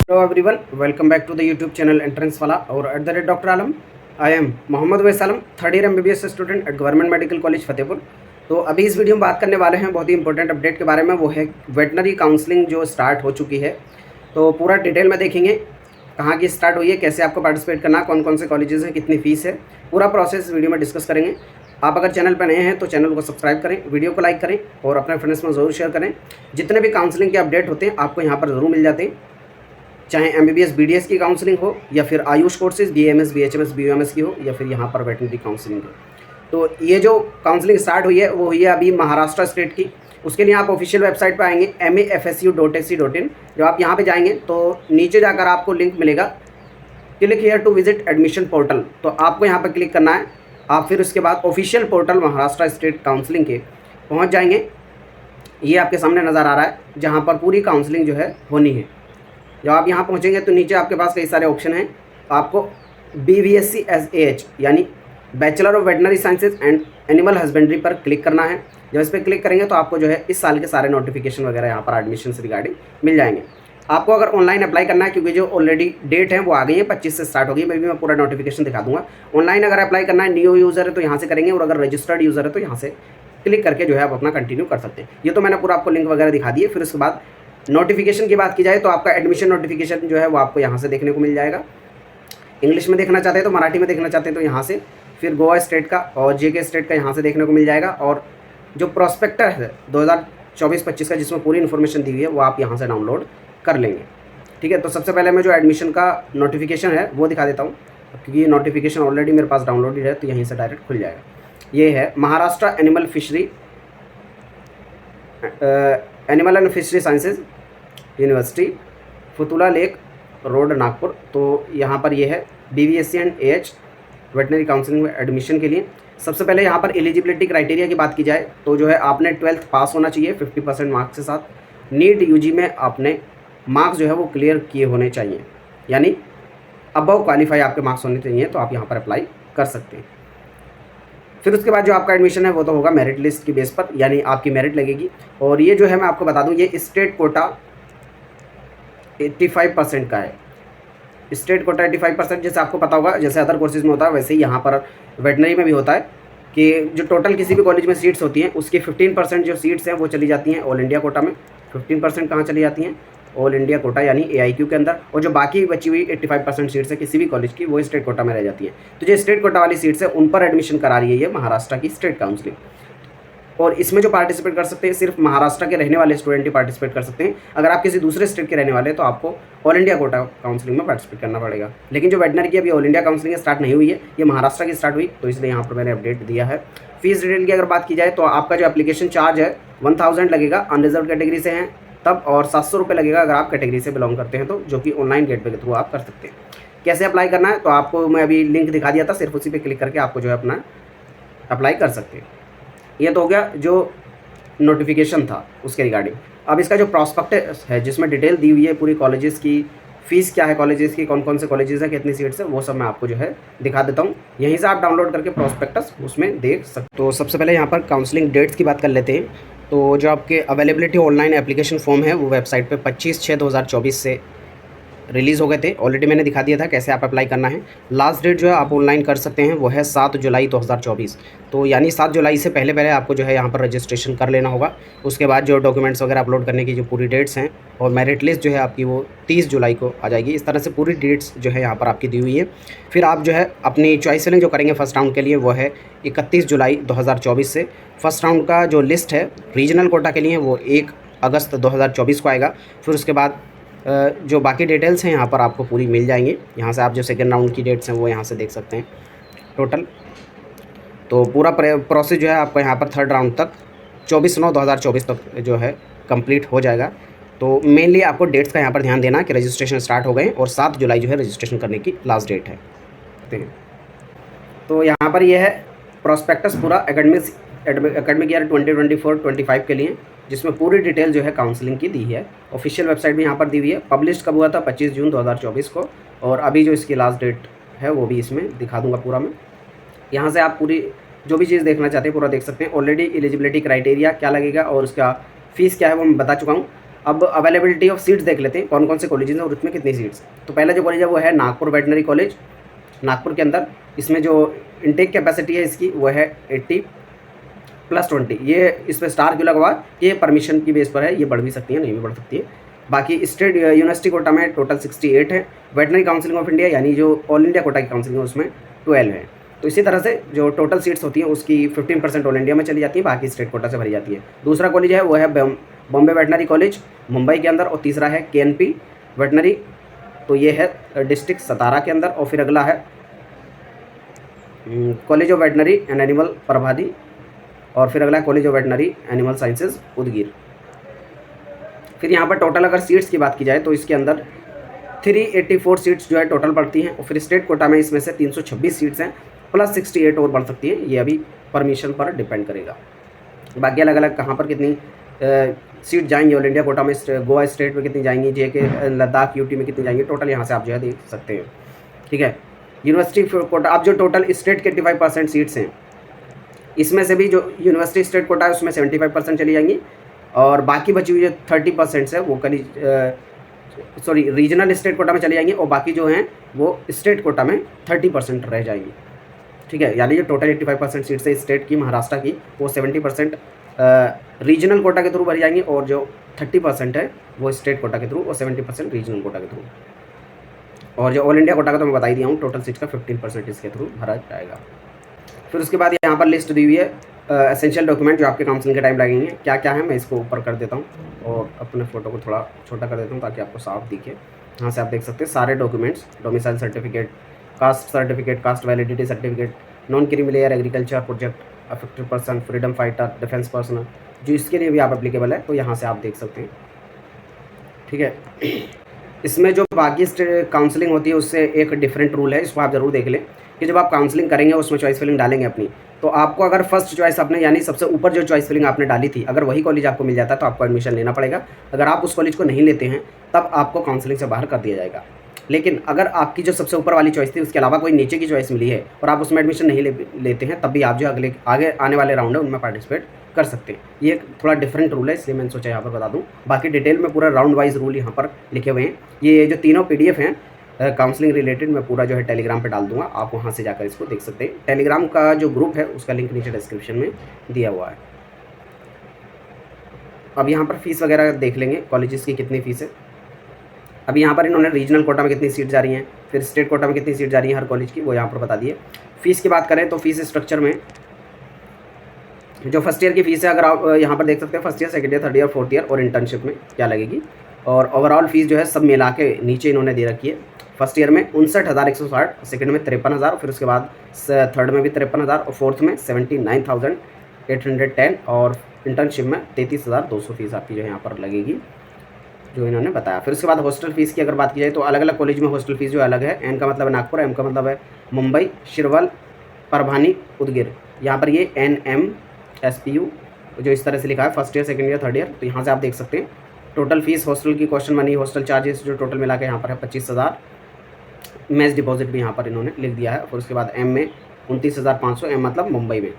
Hello everyone, welcome back to the YouTube channel Entrance वाला और @Dr. Alam. I am Mohammad Wais Alam, third year MBBS student at government medical college Fatehpur. तो अभी इस video में बात करने वाले हैं बहुत ही इंपॉर्टेंट अपडेट के बारे में। वो है वेटनरी काउंसलिंग जो स्टार्ट हो चुकी है। तो पूरा डिटेल में देखेंगे कहाँ की स्टार्ट हुई है, कैसे आपको पार्टिसिपेट करना, कौन कौन से कॉलेजेस हैं, कितनी फ़ीस है, पूरा प्रोसेस वीडियो में डिस्कस करेंगे। आप अगर चैनल पर नए हैं तो चैनल को सब्सक्राइब करें, वीडियो को लाइक करें और अपने फ्रेंड्स में ज़रूर शेयर करें। जितने भी काउंसलिंग के अपडेट होते हैं आपको यहाँ पर ज़रूर मिल जाते हैं, चाहे MBBS BDS की काउंसलिंग हो या फिर Ayush courses BAMS BHMS BUMS की हो या फिर यहाँ पर वेटनरी काउंसलिंग हो। तो ये जो काउंसलिंग स्टार्ट हुई है वो हुई है अभी महाराष्ट्र स्टेट की। उसके लिए आप ऑफिशियल वेबसाइट पर आएंगे mafsu.ac.in। जब आप यहाँ पे जाएंगे तो नीचे जाकर आपको लिंक मिलेगा click here to visit admission portal. तो आपको यहाँ पर क्लिक करना है। आप फिर उसके बाद official portal Maharashtra state counselling के पहुँच जाएंगे। ये आपके सामने नज़र आ रहा है जहाँ पर पूरी काउंसलिंग जो है होनी है। जब आप यहाँ पहुँचेंगे तो नीचे आपके पास कई सारे ऑप्शन हैं। आपको BVSC SAH यानी bachelor of veterinary sciences and animal husbandry पर क्लिक करना है। जब इस पर क्लिक करेंगे तो आपको जो है इस साल के सारे नोटिफिकेशन वगैरह यहाँ पर एडमिशन से रिगार्डिंग मिल जाएंगे। आपको अगर ऑनलाइन अप्लाई करना है, क्योंकि जो ऑलरेडी डेट है वो आ गई है, 25 से स्टार्ट होगी। मैं पूरा नोटिफिकेशन दिखा दूंगा। ऑनलाइन अगर अप्लाई करना है, न्यू यूज़र है तो यहाँ से करेंगे, और अगर रजिस्टर्ड यूज़र है तो यहाँ से क्लिक करके जो है आप अपना कंटिन्यू कर सकते हैं। ये तो मैंने पूरा आपको लिंक वगैरह दिखा दिए। फिर उसके बाद नोटिफिकेशन की बात की जाए तो आपका एडमिशन नोटिफिकेशन जो है वो आपको यहाँ से देखने को मिल जाएगा। इंग्लिश में देखना चाहते हैं तो मराठी में देखना चाहते हैं तो यहाँ से, फिर गोवा स्टेट का और JK स्टेट का यहाँ से देखने को मिल जाएगा। और जो प्रोस्पेक्टर है 2024-25 का जिसमें पूरी इन्फॉर्मेशन दी हुई है वो आप यहाँ से डाउनलोड कर लेंगे। ठीक है, तो सबसे पहले मैं जो एडमिशन का नोटिफिकेशन है वो दिखा देता हूँ, क्योंकि ये नोटिफिकेशन ऑलरेडी मेरे पास डाउनलोडेड है तो यहीं से डायरेक्ट खुल जाएगा। ये है Maharashtra animal and fishery sciences university, Futala lake road, Nagpur. तो यहाँ पर ये है BVSC and AH veterinary counselling में एडमिशन के लिए। सबसे पहले यहाँ पर एलिजिबिलिटी क्राइटेरिया की बात की जाए तो जो है आपने 12th पास होना चाहिए 50% मार्क्स के साथ। नीट UG में आपने मार्क्स जो है वो क्लियर किए होने चाहिए, यानी अबव क्वालिफाई आपके मार्क्स होने चाहिए, तो आप यहाँ पर अप्लाई कर सकते हैं। फिर उसके बाद जो आपका एडमिशन है वो तो होगा मेरिट लिस्ट की बेस पर, यानी आपकी मेरिट लगेगी। और ये जो है मैं आपको बता दूँ, ये स्टेट कोटा 85% का है। स्टेट कोटा 85%, जैसे आपको पता होगा जैसे अदर कोर्सेज में होता है वैसे ही यहाँ पर वेटनरी में भी होता है कि जो टोटल किसी भी कॉलेज में सीट्स होती हैं उसकी 15% जो सीट्स हैं वो चली जाती हैं ऑल इंडिया कोटा में। 15% कहाँ चली जाती हैं? ऑल इंडिया कोटा यानी AIQ के अंदर। और जो बाकी बची हुई 85% सीट्स है किसी भी कॉलेज की, वो स्टेट कोटा में रह जाती है। तो जो स्टेट कोटा वाली सीट्स है उन पर एडमिशन करा रही है ये महाराष्ट्र की स्टेट काउंसलिंग। और इसमें जो पार्टिसिपेट कर सकते हैं सिर्फ महाराष्ट्र के रहने वाले स्टूडेंट ही पार्टिसिपेट कर सकते हैं। अगर आप किसी दूसरे स्टेट के रहने वाले हैं तो आपको ऑल इंडिया कोटा काउंसलिंग में पार्टिसिपेट करना पड़ेगा। लेकिन जो वेटनरी की अभी ऑल इंडिया काउंसलिंग स्टार्ट नहीं हुई है, ये महाराष्ट्र की स्टार्ट हुई, तो इसलिए यहाँ पर मैंने अपडेट दिया है। फीस डिटेल की अगर बात की जाए तो आपका जो एप्लीकेशन चार्ज है 1000 लगेगा अनरिजर्व कैटेगरी से हैं तब, और 700 रुपये लगेगा अगर आप कैटेगरी से बिलोंग करते हैं तो, जो कि ऑनलाइन गेटवे के थ्रू आप कर सकते हैं। कैसे अप्लाई करना है तो आपको मैं अभी लिंक दिखा दिया था, सिर्फ उसी पर क्लिक करके आपको जो है अपना अप्लाई कर सकते हैं। ये तो हो गया जो नोटिफिकेशन था उसके रिगार्डिंग। अब इसका जो प्रॉस्पेक्टस है जिसमें डिटेल दी हुई है पूरी कॉलेजेस की, फ़ीस क्या है कॉलेजेस की, कौन कौन से कॉलेजेस हैं, कितनी सीट्स है, वो सब मैं आपको जो है दिखा देता हूँ। यहीं से आप डाउनलोड करके प्रॉस्पेक्टस उसमें देख सकते। तो सबसे पहले यहाँ पर काउंसलिंग डेट्स की बात कर लेते हैं। तो जो आपके अवेलेबिलिटी ऑनलाइन एप्लीकेशन फॉर्म है वो वेबसाइट पे 25/6/2024 से रिलीज़ हो गए थे। ऑलरेडी मैंने दिखा दिया था कैसे आप अप्लाई करना है। लास्ट डेट जो है आप ऑनलाइन कर सकते हैं वो है 7 जुलाई 2024। तो यानी 7 जुलाई से पहले आपको जो है यहाँ पर रजिस्ट्रेशन कर लेना होगा। उसके बाद जो डॉक्यूमेंट्स वगैरह अपलोड करने की जो पूरी डेट्स हैं, और मेरिट लिस्ट जो है आपकी वो 30 जुलाई को आ जाएगी। इस तरह से पूरी डेट्स जो है यहाँ पर आपकी दी हुई है। फिर आप जो है अपनी चॉइस फिलिंग जो करेंगे फर्स्ट राउंड के लिए वो है 31 जुलाई 2024 से। फर्स्ट राउंड का जो लिस्ट है रीजनल कोटा के लिए वो 1 अगस्त 2024 को आएगा। फिर उसके बाद जो बाकी डिटेल्स हैं यहाँ पर आपको पूरी मिल जाएंगी। यहाँ से आप जो सेकेंड राउंड की डेट्स हैं वो यहाँ से देख सकते हैं टोटल। तो पूरा प्रोसेस जो है आपका यहाँ पर थर्ड राउंड तक 24/9/2024 तक जो है कंप्लीट हो जाएगा। तो मेनली आपको डेट्स का यहाँ पर ध्यान देना कि रजिस्ट्रेशन स्टार्ट हो गए और 7 जुलाई जो है रजिस्ट्रेशन करने की लास्ट डेट है। तो यहाँ पर यह है प्रॉस्पेक्टस पूरा एकेडमिक ईयर 2024-25 के लिए, जिसमें पूरी डिटेल जो है काउंसलिंग की दी है। ऑफिशियल वेबसाइट भी यहाँ पर दी हुई है। पब्लिश कब हुआ था? 25 जून 2024 को। और अभी जो इसकी लास्ट डेट है वो भी इसमें दिखा दूंगा पूरा मैं। यहाँ से आप पूरी जो भी चीज़ देखना चाहते हैं पूरा देख सकते हैं। ऑलरेडी एलिजिबिलिटी क्राइटेरिया क्या लगेगा और उसका फ़ीस क्या है वो मैं बता चुका हूँ। अब अवेलेबिलिटी ऑफ सीट्स देख लेते हैं, कौन कौन से कॉलेजेस हैं और उसमें कितनी सीट्स। तो पहला जो कॉलेज है वो है नागपुर वेटनरी कॉलेज, नागपुर के अंदर। इसमें जो इनटेक कैपेसिटी है इसकी वो है 80+20। ये इस पर स्टार क्यों लगा हुआ, ये परमिशन की बेस पर है, ये बढ़ भी सकती है, नहीं भी बढ़ सकती है। बाकी स्टेट यूनिवर्सिटी कोटा में टोटल 68 है। वेटनरी काउंसिलिंग ऑफ इंडिया यानी जो ऑल इंडिया कोटा की काउंसिलिंग है उसमें 12 है। तो इसी तरह से जो टोटल सीट्स होती हैं उसकी 15% ऑल इंडिया में चली जाती है, बाकी स्टेट कोटा से भरी जाती है। दूसरा कॉलेज है वो है बॉम्बे वेटनरी कॉलेज मुंबई के अंदर, और तीसरा है KNP वेटनरी, तो ये है डिस्ट्रिक्ट सतारा के अंदर। और फिर अगला है college of veterinary and animal प्रभादी, और फिर अगला है college of veterinary animal sciences Udgir. फिर यहाँ पर टोटल अगर सीट्स की बात की जाए तो इसके अंदर 384 सीट्स जो है टोटल पड़ती हैं, और फिर स्टेट कोटा में इसमें से 326 सीट्स हैं, प्लस 68 और बढ़ सकती है, ये अभी परमिशन पर डिपेंड करेगा। बाकी अलग अलग कहाँ पर कितनी सीट जाएंगी ऑल इंडिया कोटा में, गोवा स्टेट में कितनी जाएंगी, JK लद्दाख UT में कितनी जाएंगी, टोटल यहाँ से आप जो है देख सकते हैं। ठीक है, यूनिवर्सिटी कोटा, अब जो टोटल स्टेट के 85% सीट्स हैं इसमें से भी जो यूनिवर्सिटी स्टेट कोटा है उसमें 75% चली जाएंगी, और बाकी बची हुई जो 30% है वो रीजनल स्टेट कोटा में चली जाएंगी, और बाकी जो हैं वो स्टेट कोटा में 30% रह जाएंगी। ठीक है, यानी जो टोटल 85% सीट्स है स्टेट की महाराष्ट्र की, वो 70% रीजनल कोटा के थ्रू भरी जाएंगी, और जो 30% है वो स्टेट कोटा के थ्रू, और 70% रीजनल कोटा के थ्रू। और जो ऑल इंडिया कोटा का तो मैं बता ही दिया हूँ, टोटल सीट्स का 15% इसके थ्रू भरा जाएगा। फिर उसके बाद यहाँ पर लिस्ट दी हुई है एसेंशियल डॉक्यूमेंट जो आपके काउंसलिंग के टाइम लगेंगे, क्या क्या है। मैं इसको ऊपर कर देता हूँ और अपने फ़ोटो को थोड़ा छोटा कर देता हूँ ताकि आपको साफ दिखे। यहाँ से आप देख सकते हैं सारे documents, domicile certificate, caste certificate, cast validity certificate, non creamy layer agriculture project, affected person, freedom fighter, defence personnel, जो इसके लिए भी आप एप्लीकेबल है, तो यहाँ से आप देख सकते हैं। ठीक है, इसमें जो बाकी काउंसलिंग होती है उससे एक डिफरेंट रूल है, इसको आप ज़रूर देख लें कि जब आप काउंसलिंग करेंगे उसमें चॉइस फिलिंग डालेंगे अपनी, तो आपको अगर फर्स्ट चॉइस आपने यानी सबसे ऊपर जो चॉइस फिलिंग आपने डाली थी, अगर वही कॉलेज आपको मिल जाता है तो आपको एडमिशन लेना पड़ेगा। अगर आप उस कॉलेज को नहीं लेते हैं तब आपको काउंसलिंग से बाहर कर दिया जाएगा। लेकिन अगर आपकी जो सबसे ऊपर वाली चॉइस थी उसके अलावा कोई नीचे की चॉइस मिली है और आप उसमें एडमिशन नहीं लेते हैं, तब भी आप जो आगे आने वाले राउंड है उनमें पार्टिसिपेट कर सकते हैं। ये थोड़ा डिफरेंट रूल है, इसलिए मैंने सोचा यहाँ पर बता दूँ। बाकी डिटेल में पूरा राउंड वाइज रूल यहाँ पर लिखे हुए हैं। ये जो तीनों PDF हैं काउंसलिंग रिलेटेड, मैं पूरा जो है टेलीग्राम पे डाल दूंगा, आप वहाँ से जाकर इसको देख सकते हैं। टेलीग्राम का जो ग्रुप है उसका लिंक नीचे डिस्क्रिप्शन में दिया हुआ है। अब यहाँ पर फीस वगैरह देख लेंगे, कॉलेजेस की कितनी फ़ीस है। अब यहाँ पर इन्होंने रीजनल कोटा में कितनी सीट जा रही हैं, फिर स्टेट कोटा में कितनी सीट जा रही है हर कॉलेज की, वो यहाँ पर बता दिए। फ़ीस की बात करें तो फीस स्ट्रक्चर में जो फर्स्ट ईयर की फ़ीस है, अगर आप यहाँ पर देख सकते हैं first year, second year, third year, fourth year और इंटर्नशिप में क्या लगेगी, और ओवरऑल फीस जो है सब मिला के नीचे इन्होंने दे रखी है। फर्स्ट ईयर में 59,160, सेकंड में 53,000, फिर उसके बाद थर्ड में भी 53,000, और फोर्थ में 79,810, और इंटर्नशिप में 33,200 फीस आपकी जो है यहाँ पर लगेगी, जो इन्होंने बताया। फिर उसके बाद हॉस्टल फीस की अगर बात की जाए तो अलग अलग कॉलेज में हॉस्टल फीस जो अलग है। एन का मतलब है नागपुर, एम का मतलब है मुंबई, शिरवल, परभानी, उदगीर। यहाँ पर ये NM SPU जो इस तरह से लिखा है, first year, second year, third year, तो यहाँ से आप देख सकते हैं टोटल फीस हॉस्टल की, क्वेश्चन मनी, हॉस्टल चार्जेस जो टोटल मिला के यहाँ पर है 25,000। मेस डिपॉजिट भी यहाँ पर इन्होंने लिख दिया है। फिर उसके बाद M में 29,500, M मतलब मुंबई में,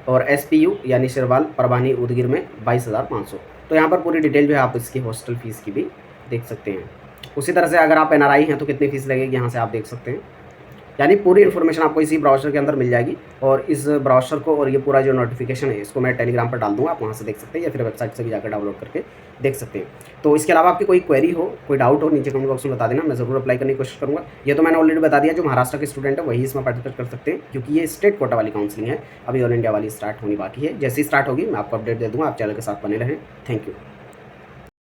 और SPU यानी शिरवाल, परभानी, उदगीर में 22,500। तो यहाँ पर पूरी डिटेल जो है आप इसकी हॉस्टल फीस की भी देख सकते हैं। उसी तरह से अगर आप NRI हैं तो कितनी फ़ीस लगेगी यहाँ से आप देख सकते हैं। यानी पूरी इन्फॉर्मेशन आपको इसी ब्राउज़र के अंदर मिल जाएगी, और इस ब्राउज़र को और ये पूरा जो नोटिफिकेशन है इसको मैं टेलीग्राम पर डाल दूँगा, आप वहाँ से देख सकते हैं, या फिर वेबसाइट से भी जाकर डाउनलोड करके देख सकते हैं। तो इसके अलावा आपकी कोई क्वेरी हो, कोई डाउट हो, नीचे कमेंट बॉक्स में बता देना, मैं ज़रूर अप्लाई करने की कोशिश करूँगा। ये तो मैंने ऑलरेडी बता दिया, जो महाराष्ट्र के स्टूडेंट है वही इसमें पार्टिसिपेट कर सकते हैं, क्योंकि ये स्टेट कोटा वाली काउंसलिंग है। अभी ऑल इंडिया वाली स्टार्ट होनी बाकी है, जैसे ही स्टार्ट होगी मैं आपको अपडेट दे दूँगा। आप चैनल के साथ बने रहें। Thank you.